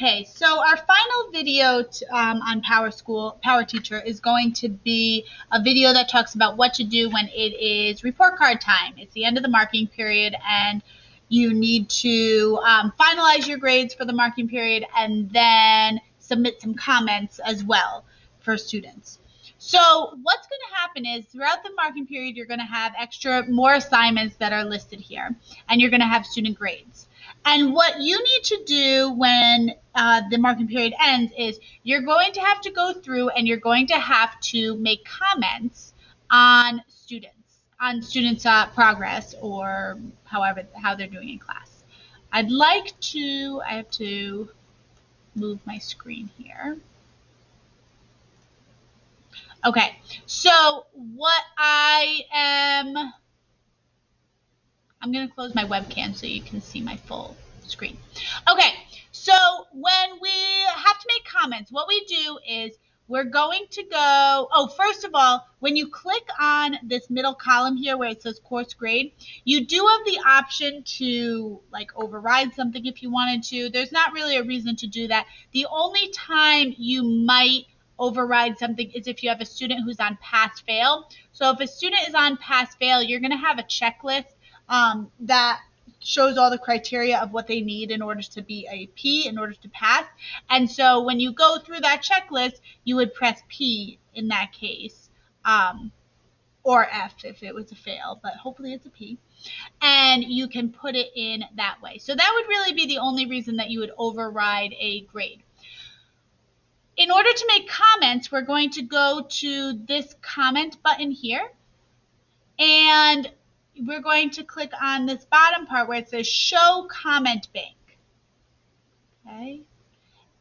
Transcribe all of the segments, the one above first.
Okay, so our final video on PowerTeacher is going to be a video that talks about what to do when it is report card time. It's the end of the marking period and you need to finalize your grades for the marking period and then submit some comments as well for students. So what's going to happen is throughout the marking period, you're going to have more assignments that are listed here, and you're going to have student grades. And what you need to do when the marking period ends is you're going to have to go through and you're going to have to make comments on students' progress or how they're doing in class. I have to move my screen here. Okay, so I'm going to close my webcam so you can see my full screen. Okay, so when we have to make comments, what we do is we're going to go, first of all, when you click on this middle column here where it says course grade, you do have the option to override something if you wanted to. There's not really a reason to do that. The only time you might override something is if you have a student who's on pass-fail. So if a student is on pass-fail, you're going to have a checklist that shows all the criteria of what they need in order to be a P, in order to pass. And so when you go through that checklist, you would press P in that case, or F if it was a fail, but hopefully it's a P. And you can put it in that way. So that would really be the only reason that you would override a grade. In order to make comments, we're going to go to this comment button here, and we're going to click on this bottom part where it says Show Comment Bank. Okay.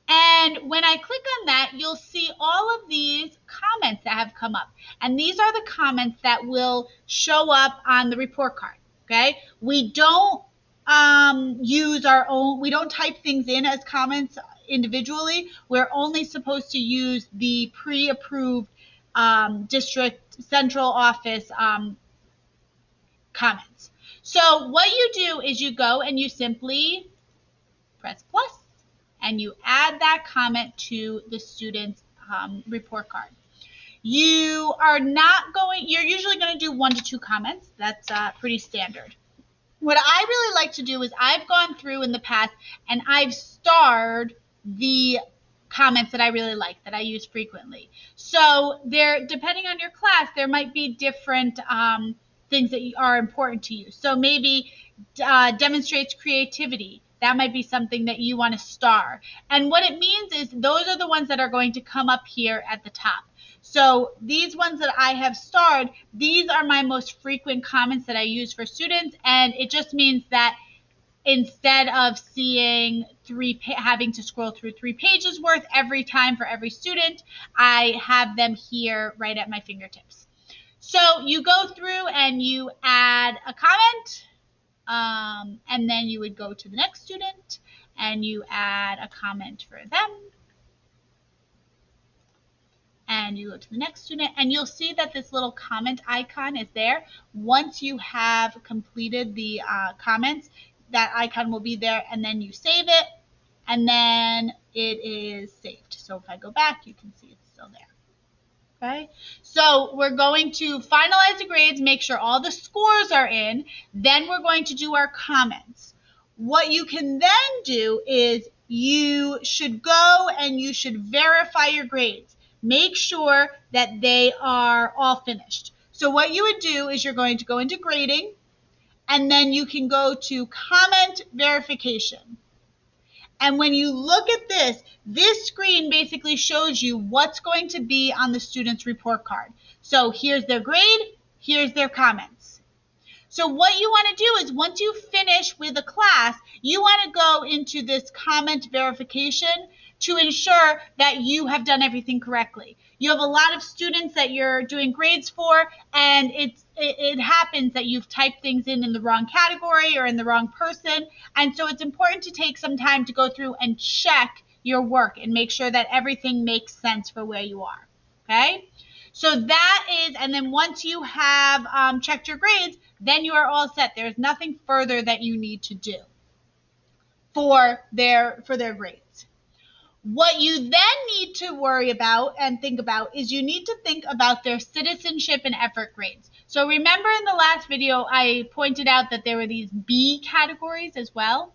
And when I click on that, you'll see all of these comments that have come up. And these are the comments that will show up on the report card. Okay. We don't we don't type things in as comments individually. We're only supposed to use the pre-approved district central office comments. So what you do is you go and you simply press plus and you add that comment to the student's report card. You're usually going to do 1 to 2 comments. That's pretty standard. What I really like to do is I've gone through in the past and I've starred the comments that I really like, that I use frequently. So depending on your class, there might be different things that are important to you. So maybe demonstrates creativity. That might be something that you want to star. And what it means is those are the ones that are going to come up here at the top. So these ones that I have starred, these are my most frequent comments that I use for students, and it just means that instead of seeing having to scroll through 3 pages worth every time for every student, I have them here right at my fingertips. So you go through and you add a comment, and then you would go to the next student and you add a comment for them. And you go to the next student, and you'll see that this little comment icon is there. Once you have completed the comments, that icon will be there, and then you save it, and then it is saved. So if I go back, you can see it's still there. Okay, so we're going to finalize the grades, make sure all the scores are in, then we're going to do our comments. What you can then do is you should go and you should verify your grades. Make sure that they are all finished. So what you would do is you're going to go into grading, and then you can go to comment verification. And when you look at this screen basically shows you what's going to be on the student's report card. So here's their grade, here's their comments. So what you want to do is once you finish with a class, you want to go into this comment verification to ensure that you have done everything correctly. You have a lot of students that you're doing grades for, and it happens that you've typed things in the wrong category or in the wrong person, and so it's important to take some time to go through and check your work and make sure that everything makes sense for where you are. Okay? So that is, and then once you have checked your grades, then you are all set. There's nothing further that you need to do for their grades. What you then need to worry about and think about is you need to think about their citizenship and effort grades. So remember in the last video, I pointed out that there were these B categories as well.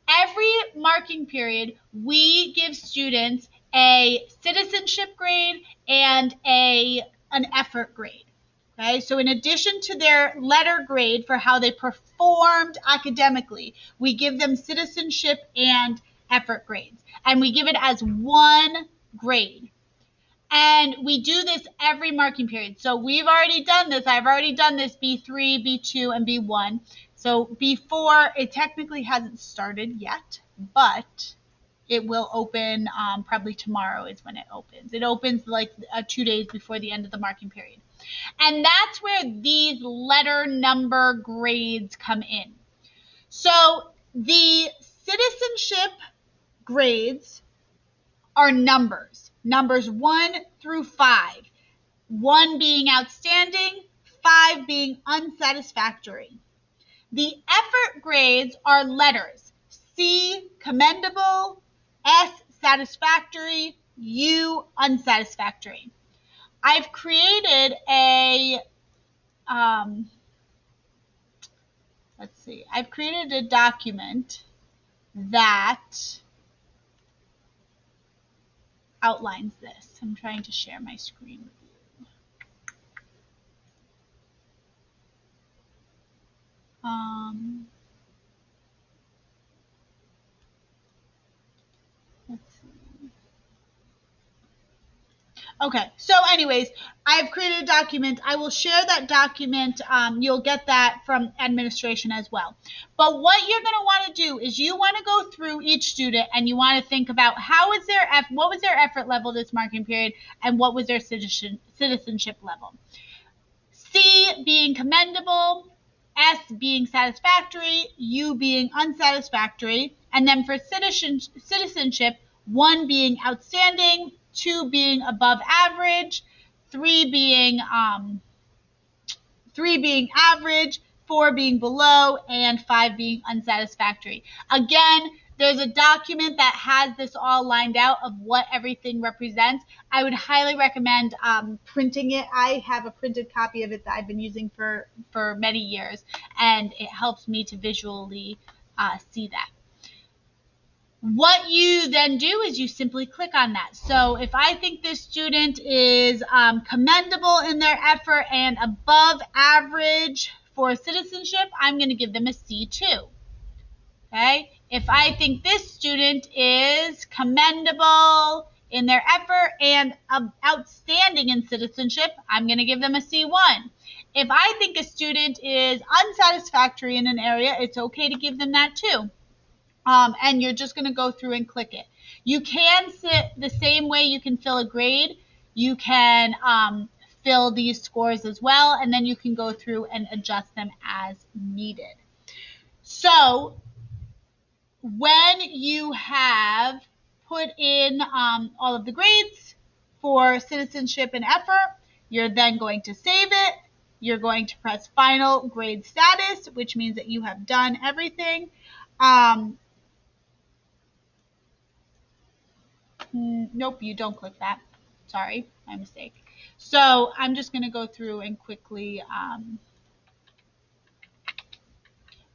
Every marking period, we give students a citizenship grade and an effort grade. Okay, so in addition to their letter grade for how they performed academically, we give them citizenship and effort grades. And we give it as one grade. And we do this every marking period. So we've already done this. I've already done this B3, B2, and B1. So B4, it technically hasn't started yet, but it will open probably tomorrow is when it opens. It opens like 2 days before the end of the marking period. And that's where these letter number grades come in. So the citizenship grades are numbers 1 through 5. 1 being outstanding, 5 being unsatisfactory. The effort grades are letters. C, commendable, S, satisfactory, U, unsatisfactory. I've created I've created a document that outlines this. I'm trying to share my screen with you. Let's see. Okay, so anyways, I've created a document. I will share that document. You'll get that from administration as well. But what you're going to want to do is you want to go through each student and you want to think about what was their effort level this marking period and what was their citizenship level. C being commendable, S being satisfactory, U being unsatisfactory, and then for citizenship, 1 being outstanding, 2 being above average, 3 being average, 4 being below, and 5 being unsatisfactory. Again, there's a document that has this all lined out of what everything represents. I would highly recommend printing it. I have a printed copy of it that I've been using for many years, and it helps me to visually see that. What you then do is you simply click on that. So if I think this student is commendable in their effort and above average for citizenship, I'm going to give them a C2. Okay? If I think this student is commendable in their effort and outstanding in citizenship, I'm going to give them a C1. If I think a student is unsatisfactory in an area, it's okay to give them that too. And you're just going to go through and click it. You can sit the same way you can fill a grade. You can fill these scores as well, and then you can go through and adjust them as needed. So when you have put in all of the grades for citizenship and effort, you're then going to save it. You're going to press final grade status, which means that you have done everything. Nope, you don't click that. Sorry, my mistake. So I'm just going to go through and quickly,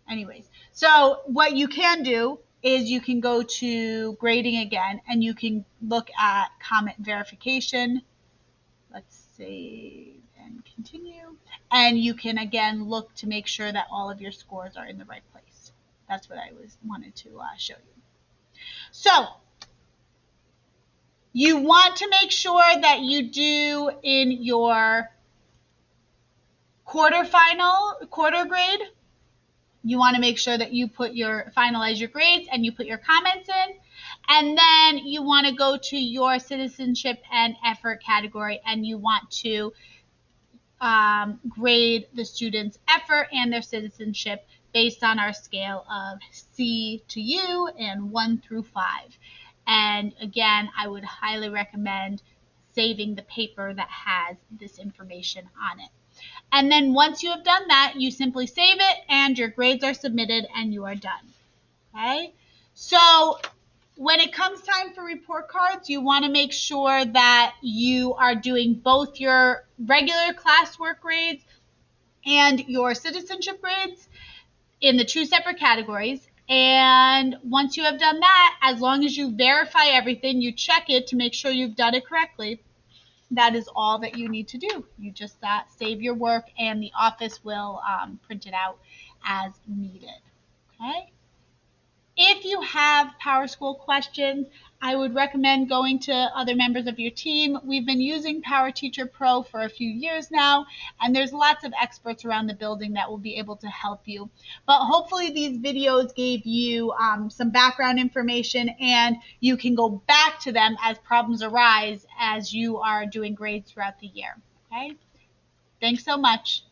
anyways. So what you can do is you can go to grading again and you can look at comment verification. Let's save and continue. And you can again look to make sure that all of your scores are in the right place. That's what I wanted to show you. So you want to make sure that you do in your quarter grade, you want to make sure that you finalize your grades and you put your comments in. And then you want to go to your citizenship and effort category and you want to grade the students' effort and their citizenship based on our scale of C to U and 1 through 5. And again, I would highly recommend saving the paper that has this information on it. And then once you have done that, you simply save it and your grades are submitted and you are done. Okay? So When it comes time for report cards, you want to make sure that you are doing both your regular classwork grades and your citizenship grades in the two separate categories. And once you have done that, as long as you verify everything, you check it to make sure you've done it correctly, that is all that you need to do. You just save your work, and the office will print it out as needed. Okay? If you have PowerSchool questions, I would recommend going to other members of your team. We've been using PowerTeacher Pro for a few years now, and there's lots of experts around the building that will be able to help you. But hopefully these videos gave you some background information, and you can go back to them as problems arise as you are doing grades throughout the year. Okay? Thanks so much.